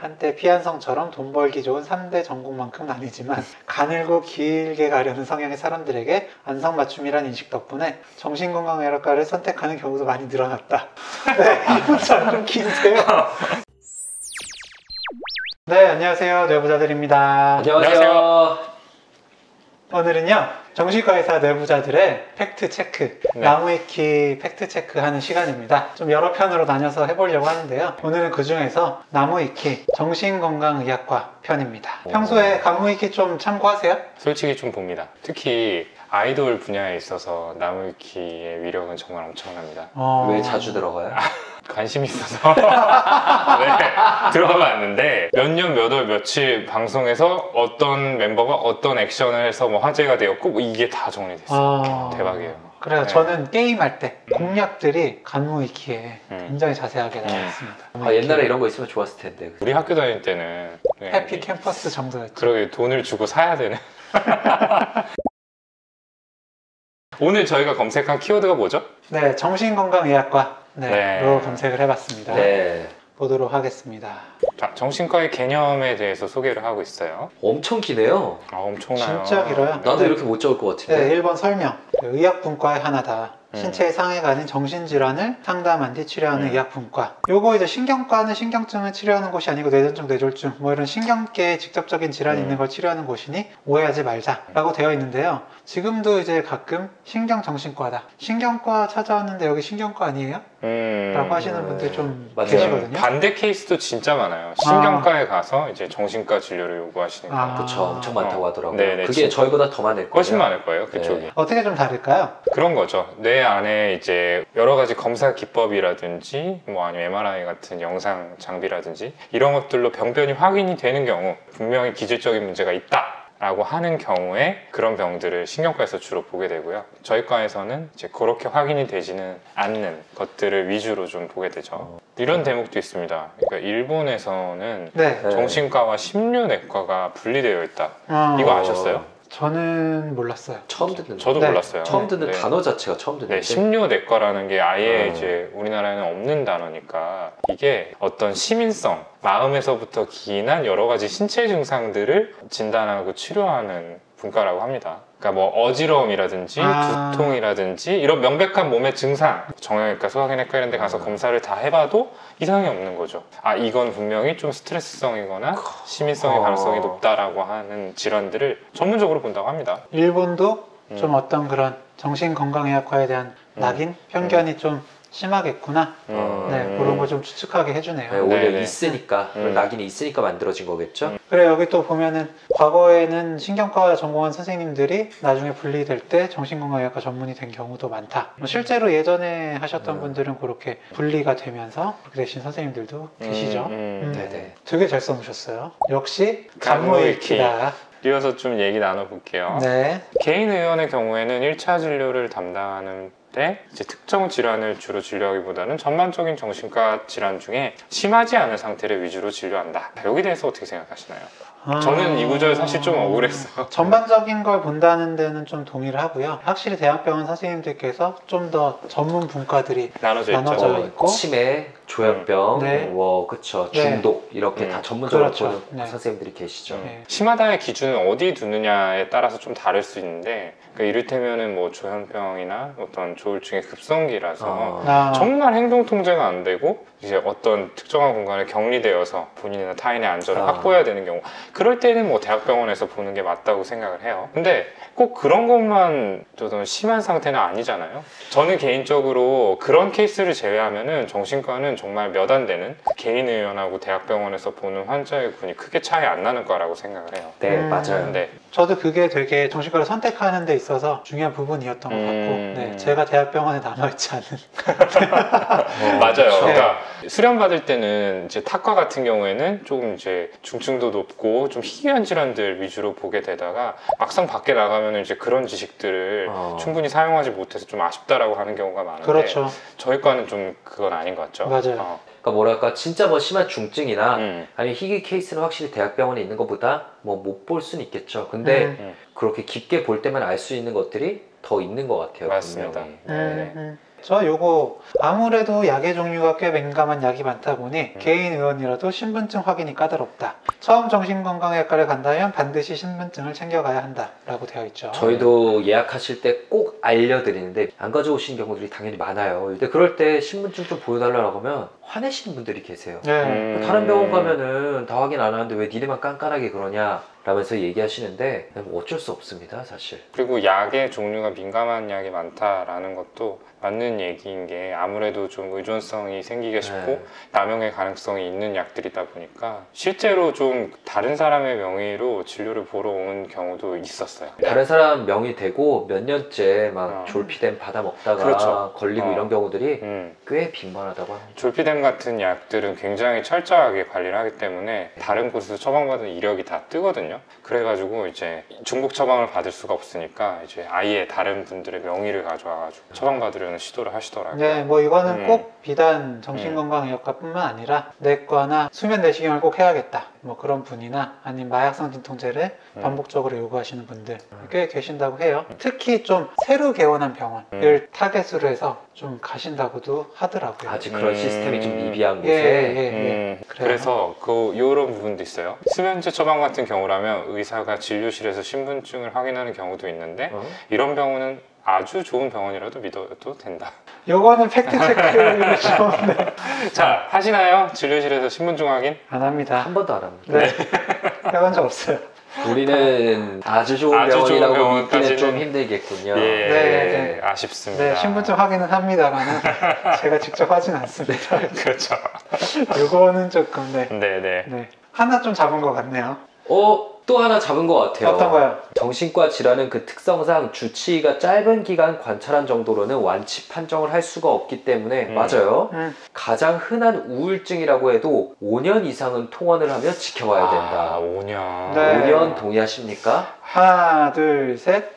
한때 피한성처럼 돈 벌기 좋은 3대 전공만큼은 아니지만 가늘고 길게 가려는 성향의 사람들에게 안성맞춤이란 인식 덕분에 정신건강의학과를 선택하는 경우도 많이 늘어났다. 네, 이 문자 좀 긴데요. 네, 안녕하세요. 뇌부자들입니다. 안녕하세요. 오늘은요, 정신과 의사 뇌부자들의 팩트체크, 나무위키 팩트체크하는 시간입니다. 좀 여러 편으로 나눠서 해보려고 하는데요. 오늘은 그 중에서 나무위키 정신건강의학과 편입니다. 평소에 나무위키 좀 참고하세요? 솔직히 좀 봅니다. 특히 아이돌 분야에 있어서 나무위키의 위력은 정말 엄청납니다. 왜 자주 들어가요? 관심이 있어서 네, 들어봤는데 몇 년 몇 월 며칠 방송에서 어떤 멤버가 어떤 액션을 해서 뭐 화제가 되었고 뭐 이게 다 정리됐어요. 대박이에요. 그래서 네. 저는 게임할 때 공략들이 간무위키에 굉장히 자세하게 나와 있습니다. 옛날에 이런 거 있으면 좋았을 텐데. 우리 학교 다닐 때는 해피 캠퍼스 정도였죠. 그러게 돈을 주고 사야 되는. 오늘 저희가 검색한 키워드가 뭐죠? 네, 정신건강의학과 로 검색을 해봤습니다. 네. 보도록 하겠습니다. 자, 정신과의 개념에 대해서 소개를 하고 있어요. 엄청 기네요. 엄청나요. 진짜 길어요. 나도 이렇게 못 적을 것 같은데. 네, 1번 설명. 의학분과의 하나다. 신체의 상해가 아닌 정신질환을 상담한 뒤 치료하는 의학분과. 요거 이제 신경과는 신경증을 치료하는 곳이 아니고 뇌전증, 뇌졸중 뭐 이런 신경계에 직접적인 질환이 있는 걸 치료하는 곳이니 오해하지 말자라고 되어 있는데요. 지금도 이제 가끔 신경정신과다. 신경과 찾아왔는데 여기 신경과 아니에요? 라고 하시는 분들 좀 맞아요. 계시거든요. 반대 케이스도 진짜 많아요. 신경과에 가서 이제 정신과 진료를 요구하시는 거. 그쵸, 엄청 많다고 하더라고요. 네네, 그게 저희보다 더 많을 거예요. 훨씬 많을 거예요, 그쪽이. 어떻게 좀 다를까요? 그런 거죠. 뇌 안에 이제 여러 가지 검사 기법이라든지 뭐 아니면 MRI 같은 영상 장비라든지 이런 것들로 병변이 확인이 되는 경우 분명히 기질적인 문제가 있다 라고 하는 경우에 그런 병들을 신경과에서 주로 보게 되고요. 저희 과에서는 이제 그렇게 확인이 되지는 않는 것들을 위주로 좀 보게 되죠. 이런 대목도 있습니다. 그러니까 일본에서는 정신과와 심류내과가 분리되어 있다. 이거 아셨어요? 저는 몰랐어요. 처음 듣는 저도 몰랐어요. 처음 듣는 단어 자체가 처음 듣는데. 심류내과라는 게 아예 이제 우리나라에는 없는 단어니까 이게 어떤 시민성, 마음에서부터 기인한 여러 가지 신체 증상들을 진단하고 치료하는 분과라고 합니다. 그러니까 뭐 어지러움이라든지 두통이라든지 이런 명백한 몸의 증상, 정형외과, 소화기내과 이런 데 가서 검사를 다 해봐도 이상이 없는 거죠. 이건 분명히 좀 스트레스성이거나 시민성의 가능성이 높다라고 하는 질환들을 전문적으로 본다고 합니다. 일본도 좀 어떤 그런 정신건강의학과에 대한 낙인? 편견이 좀 심하겠구나. 네, 그런 거 좀 추측하게 해주네요. 네, 오히려 있으니까, 낙인이 있으니까 만들어진 거겠죠? 그래, 여기 또 보면은 과거에는 신경과 전공한 선생님들이 나중에 분리될 때 정신건강의학과 전문이 된 경우도 많다. 실제로 예전에 하셨던 분들은 그렇게 분리가 되면서 그렇게 되신 선생님들도 계시죠. 네네. 되게 잘 써놓으셨어요. 역시 간무위키다. 이어서 좀 얘기 나눠볼게요. 네. 개인 의원의 경우에는 1차 진료를 담당하는 때 이제 특정 질환을 주로 진료하기보다는 전반적인 정신과 질환 중에 심하지 않은 상태를 위주로 진료한다. 여기에 대해서 어떻게 생각하시나요? 저는 이 구절 사실 좀 억울했어요. 전반적인 걸 본다는 데는 좀 동의를 하고요. 확실히 대학병원 선생님들께서 좀 더 전문 분과들이 나눠져 있고 치매, 조현병, 그쵸, 중독 이렇게 다 전문적으로 보는 선생님들이 계시죠. 심하다의 기준은 어디 두느냐에 따라서 좀 다를 수 있는데 그러니까 이를테면은 뭐 조현병이나 어떤 조울증의 급성기라서 정말 행동 통제가 안 되고 이제 어떤 특정한 공간에 격리되어서 본인이나 타인의 안전을 확보해야 되는 경우, 그럴 때는 뭐 대학병원에서 보는 게 맞다고 생각을 해요. 근데 꼭 그런 것만 좀 심한 상태는 아니잖아요. 저는 개인적으로 그런 케이스를 제외하면은 정신과는 정말 몇 안 되는 개인의원하고 대학병원에서 보는 환자의 군이 크게 차이 안 나는 거라고 생각을 해요. 네, 맞아요. 네. 저도 그게 되게 정신과를 선택하는 데 있어서 중요한 부분이었던 것 같고, 제가 대학병원에 남아있지 않은. 맞아요. 그러니까 수련 받을 때는 이제 탁과 같은 경우에는 조금 이제 중증도 높고 좀 희귀한 질환들 위주로 보게 되다가 막상 밖에 나가면 이제 그런 지식들을 충분히 사용하지 못해서 좀 아쉽다라고 하는 경우가 많은데, 그렇죠. 저희 과는 좀 그건 아닌 것 같죠. 맞아요. 그러니까 뭐랄까 진짜 뭐 심한 중증이나 아니면 희귀 케이스는 확실히 대학병원에 있는 것보다 뭐 못 볼 수는 있겠죠. 근데 그렇게 깊게 볼 때만 알 수 있는 것들이 더 있는 것 같아요. 맞습니다. 분명히. 저 요거 아무래도 약의 종류가 꽤 민감한 약이 많다 보니 개인 의원이라도 신분증 확인이 까다롭다. 처음 정신건강의학과를 간다면 반드시 신분증을 챙겨가야 한다 라고 되어 있죠. 저희도 예약하실 때 꼭 알려드리는데 안 가져오신 경우들이 당연히 많아요. 근데 그럴 때 신분증 좀 보여달라고 하면 화내시는 분들이 계세요. 네. 다른 병원 가면은 다 확인 안 하는데 왜 니네만 깐깐하게 그러냐 라면서 얘기하시는데 뭐 어쩔 수 없습니다, 사실. 그리고 약의 종류가 민감한 약이 많다라는 것도 맞는 얘기인 게 아무래도 좀 의존성이 생기게 쉽고 네. 남용의 가능성이 있는 약들이다 보니까 실제로 좀 다른 사람의 명의로 진료를 보러 오는 경우도 있었어요. 다른 사람 명의 대고 몇 년째 막 어. 졸피뎀 받아 먹다가 그렇죠. 걸리고 어. 이런 경우들이 꽤 빈번하다고 합니다. 졸피뎀 같은 약들은 굉장히 철저하게 관리를 하기 때문에 다른 곳에서 처방받은 이력이 다 뜨거든요. 그래가지고 이제 중복 처방을 받을 수가 없으니까 이제 아예 다른 분들의 명의를 가져와가지고 처방받으려는 시도를 하시더라고요. 네, 뭐 이거는 꼭 비단 정신건강의학과뿐만 아니라 내과나 수면 내시경을 꼭 해야겠다. 뭐 그런 분이나 아니면 마약성 진통제를 반복적으로 요구하시는 분들 꽤 계신다고 해요. 특히 좀 새로 개원한 병원을 타겟으로 해서 좀 가신다고도 하더라고요. 아직 그런 시스템이 좀 미비한 곳에 예. 그래서 이런 부분도 있어요. 수면제 처방 같은 경우라면 의사가 진료실에서 신분증을 확인하는 경우도 있는데 이런 병원은 아주 좋은 병원이라도 믿어도 된다. 요거는 팩트체크를 좋은데 자, 하시나요? 진료실에서 신분증 확인? 안 합니다. 한 번도 안 합니다. 네, 해본 적 없어요. 우리는 아주 좋은 아주 좋은 병원이라고 믿기는 병원까지는- 좀 힘들겠군요. 예, 네. 아쉽습니다. 네, 신분증 확인은 합니다만은 제가 직접 하진 않습니다. 그렇죠. 요거는 조금 네네. 네. 하나 좀 잡은 것 같네요. 또 하나 잡은 것 같아요. 어떤 거요? 정신과 질환은 그 특성상 주치의가 짧은 기간 관찰한 정도로는 완치 판정을 할 수가 없기 때문에 맞아요. 가장 흔한 우울증이라고 해도 5년 이상은 통원을 하며 지켜봐야 된다. 5년. 네. 5년 동의하십니까? 하나, 둘, 셋.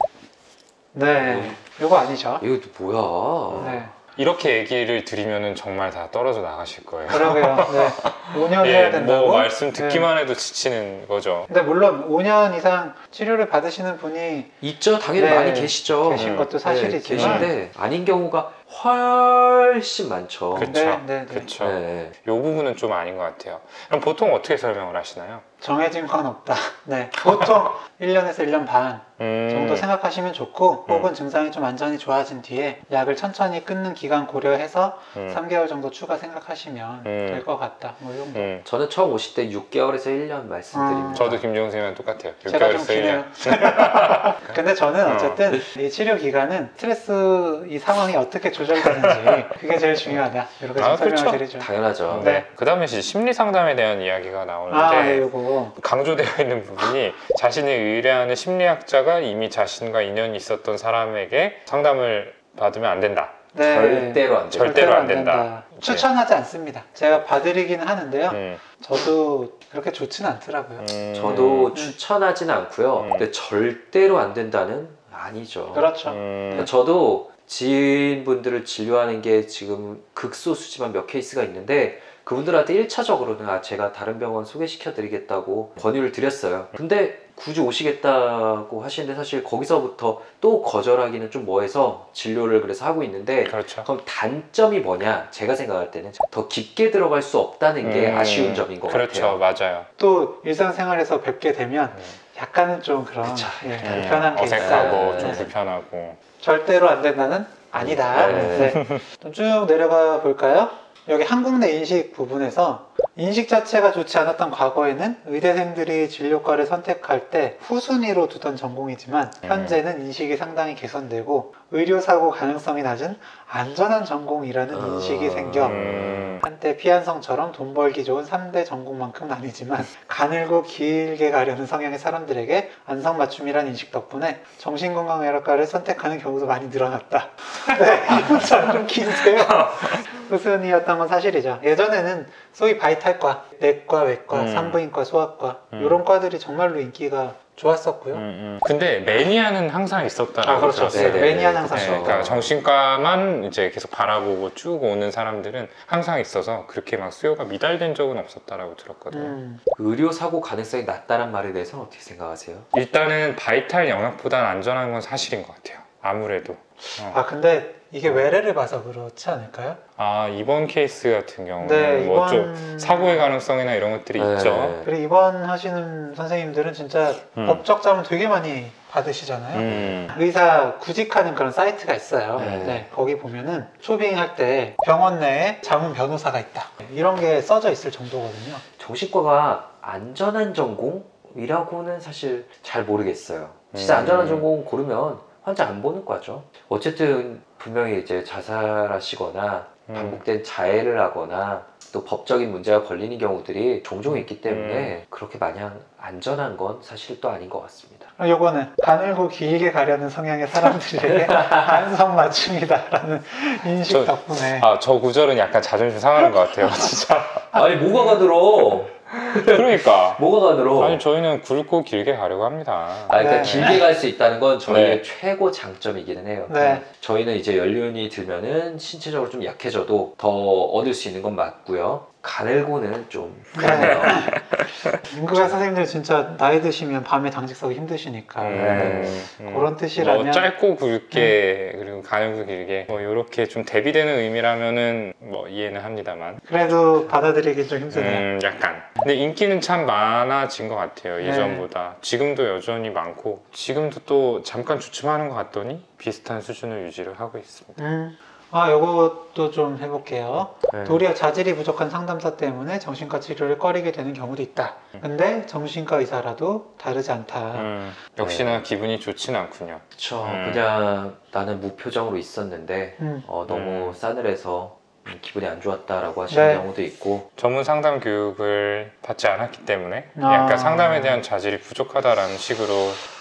네, 요거 아니죠? 이거 뭐야? 네, 이렇게 얘기를 드리면은 정말 다 떨어져 나가실 거예요. 그러게요. 네, 5년 해야 된다고. 뭐 말씀 듣기만 해도 지치는 거죠. 근데 물론 5년 이상 치료를 받으시는 분이 있죠. 당연히 네, 많이 계시죠. 계신 것도 사실이지만 계신데 아닌 경우가 훨씬 많죠. 그렇죠. 네. 그렇죠. 네. 이 부분은 좀 아닌 것 같아요. 그럼 보통 어떻게 설명을 하시나요? 정해진 건 없다. 네, 보통 1년에서 1년 반 정도 생각하시면 좋고 혹은 증상이 좀 완전히 좋아진 뒤에 약을 천천히 끊는 기간 고려해서 3개월 정도 추가 생각하시면 될 것 같다. 뭐 이 정도. 저는 처음 오실 때 6개월에서 1년 말씀드립니다. 저도 김종훈 선생님이랑 똑같아요. 제가 좀 6개월에서 1년. 기네요. 근데 저는 어쨌든 이 치료 기간은 스트레스 이 상황이 어떻게 조절되는지 그게 제일 중요하다. 이렇게 좀 설명을 그렇죠. 드리죠. 당연하죠. 네. 그 다음에 심리 상담에 대한 이야기가 나오는데 아, 네, 요거. 강조되어 있는 부분이 자신이 의뢰하는 심리학자가 이미 자신과 인연이 있었던 사람에게 상담을 받으면 안 된다. 네. 절대로 안 돼요. 절대로 안 된다. 추천하지 않습니다. 제가 봐드리기는 하는데요. 음, 저도 그렇게 좋지는 않더라고요. 저도 추천하진 않고요. 근데 절대로 안 된다는 아니죠. 그렇죠. 저도 지인분들을 진료하는 게 지금 극소수지만 몇 케이스가 있는데 그분들한테 1차적으로는 제가 다른 병원 소개시켜 드리겠다고 권유를 드렸어요. 근데 굳이 오시겠다고 하시는데 사실 거기서부터 또 거절하기는 좀 뭐해서 진료를 그래서 하고 있는데 그렇죠. 그럼 단점이 뭐냐? 제가 생각할 때는 더 깊게 들어갈 수 없다는 게 아쉬운 점인 것 그렇죠. 같아요. 맞아요. 또 일상생활에서 뵙게 되면 약간은 좀 그런 불편한 게 어색하고 있어요. 좀 네. 불편하고. 절대로 안 된다는 아니다. 네. 네. 좀 쭉 내려가 볼까요? 여기 한국 내 인식 부분에서 인식 자체가 좋지 않았던 과거에는 의대생들이 진료과를 선택할 때 후순위로 두던 전공이지만 현재는 인식이 상당히 개선되고 의료사고 가능성이 낮은 안전한 전공이라는 인식이 생겨 한때 피한성처럼 돈 벌기 좋은 3대 전공만큼은 아니지만 가늘고 길게 가려는 성향의 사람들에게 안성맞춤이라는 인식 덕분에 정신건강의학과를 선택하는 경우도 많이 늘어났다. 네, 이 문자 좀 긴데요. 후순위였던 건 사실이죠. 예전에는 소위 바이탈과, 내과, 외과, 산부인과, 소아과 이런 과들이 정말로 인기가 좋았었고요. 근데 매니아는 항상 있었다라고 그렇죠. 들었어요. 네, 매니아는 항상 네, 있었고. 그러니까 정신과만 이제 계속 바라보고 쭉 오는 사람들은 항상 있어서 그렇게 막 수요가 미달된 적은 없었다라고 들었거든요. 의료 사고 가능성이 낮다는 말에 대해서는 어떻게 생각하세요? 일단은 바이탈 영역보다는 안전한 건 사실인 것 같아요. 아무래도. 근데 이게 외래를 봐서 그렇지 않을까요? 이번 케이스 같은 경우는 네, 뭐 이번... 좀 사고의 가능성이나 이런 것들이 네. 있죠. 그리고 입원하시는 선생님들은 진짜 법적 자문 되게 많이 받으시잖아요. 의사 구직하는 그런 사이트가 있어요. 네. 거기 보면은 쇼핑할 때 병원 내에 자문 변호사가 있다, 이런 게 써져 있을 정도거든요. 정신과가 안전한 전공이라고는 사실 잘 모르겠어요. 진짜 안전한 전공 고르면 환자 안 보는 과죠. 어쨌든 분명히 이제 자살하시거나 반복된 자해를 하거나 또 법적인 문제가 걸리는 경우들이 종종 있기 때문에 그렇게 마냥 안전한 건 사실 또 아닌 것 같습니다. 요거는 가늘고 길게 가려는 성향의 사람들에게 안성맞춤이다라는 인식 덕분에. 저 구절은 약간 자존심 상하는 것 같아요, 진짜. 아니 뭐가 가늘어? 그러니까. 뭐가 가늘어? 아니 저희는 굵고 길게 가려고 합니다. 그러니까 네. 길게 갈 수 있다는 건 저희의 네. 최고 장점이기는 해요. 네. 저희는 이제 연륜이 들면은 신체적으로 좀 약해져도 더 얻을 수 있는 건 맞고요. 가늘고는 좀 그러네요. 인구가 선생님들 진짜 나이 드시면 밤에 당직 서기 힘드시니까 그런 뜻이라면 뭐 짧고 굵게 그리고 가늘고 길게 뭐 이렇게 좀 대비되는 의미라면은 뭐 이해는 합니다만 그래도 받아들이기 좀 힘드네요. 약간. 근데 인기는 참 많아진 것 같아요, 예전보다. 지금도 여전히 많고 지금도 또 잠깐 주춤하는 것 같더니 비슷한 수준을 유지를 하고 있습니다. 요것도 좀 해볼게요. 네. 도리어 자질이 부족한 상담사 때문에 정신과 치료를 꺼리게 되는 경우도 있다. 근데 정신과 의사라도 다르지 않다. 역시나 기분이 좋진 않군요. 그쵸. 그냥 나는 무표정으로 있었는데 너무 싸늘해서 기분이 안 좋았다라고 하시는 네. 경우도 있고, 전문 상담 교육을 받지 않았기 때문에 약간 상담에 대한 자질이 부족하다라는 식으로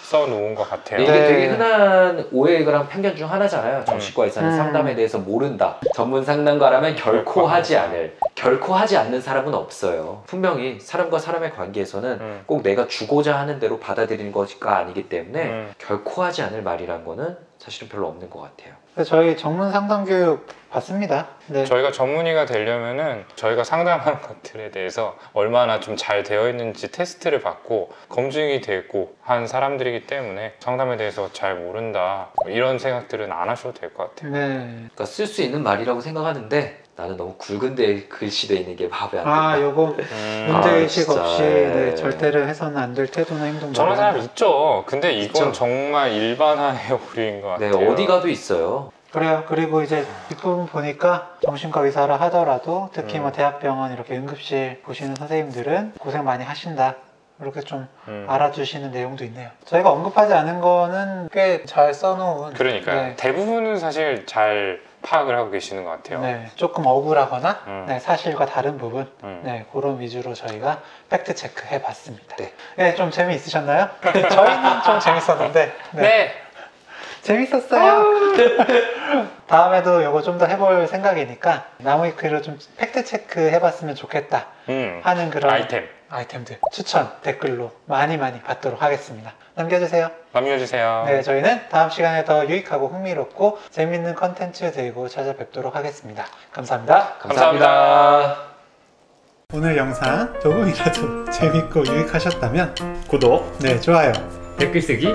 써놓은 것 같아요. 이게 네. 되게 흔한 오해랑 편견 중 하나잖아요. 정신과 의사는 상담에 대해서 모른다. 전문 상담가라면 결코 하지 않는 사람은 없어요. 분명히 사람과 사람의 관계에서는 꼭 내가 주고자 하는 대로 받아들이는 것이 아니기 때문에 결코 하지 않을 말이란 거는 사실은 별로 없는 것 같아요. 저희 전문 상담 교육 받습니다. 네. 저희가 전문의가 되려면은 저희가 상담하는 것들에 대해서 얼마나 좀 잘 되어 있는지 테스트를 받고 검증이 되고 한 사람들이기 때문에 상담에 대해서 잘 모른다 이런 생각들은 안 하셔도 될 것 같아요. 네. 그러니까 쓸 수 있는 말이라고 생각하는데 나는 너무 굵은데 글씨되어 있는 게 마음에 안 든다. 요거 문제의식 진짜. 없이 네, 절대로 해서는 안 될 태도나 행동. 저런 사람 있죠. 근데 이건 있죠. 정말 일반화의 오류인 것 네, 같아요. 어디 가도 있어요. 그래요. 그리고 이제 뒷부분 보니까 정신과 의사라 하더라도 특히 뭐 대학병원 이렇게 응급실 보시는 선생님들은 고생 많이 하신다, 이렇게 좀 알아주시는 내용도 있네요. 저희가 언급하지 않은 거는 꽤 잘 써놓은. 그러니까요. 네. 대부분은 사실 잘 파악을 하고 계시는 것 같아요. 네, 조금 억울하거나 네, 사실과 다른 부분 네, 그런 위주로 저희가 팩트 체크 해봤습니다. 네. 네, 좀 재미있으셨나요? 저희는 좀 재밌었는데 네. 재밌었어요. 다음에도 이거 좀 더 해볼 생각이니까 나무위키로 좀 팩트 체크 해봤으면 좋겠다 하는 그런 아이템들 추천 댓글로 많이 받도록 하겠습니다. 남겨주세요. 네, 저희는 다음 시간에 더 유익하고 흥미롭고 재밌는 컨텐츠 들고 찾아뵙도록 하겠습니다. 감사합니다. 감사합니다. 오늘 영상 조금이라도 재밌고 유익하셨다면 구독, 네, 좋아요, 댓글 쓰기,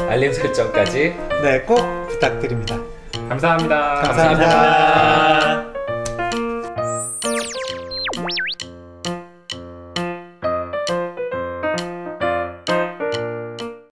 알림 설정까지 네, 꼭 부탁드립니다. 감사합니다. 감사합니다.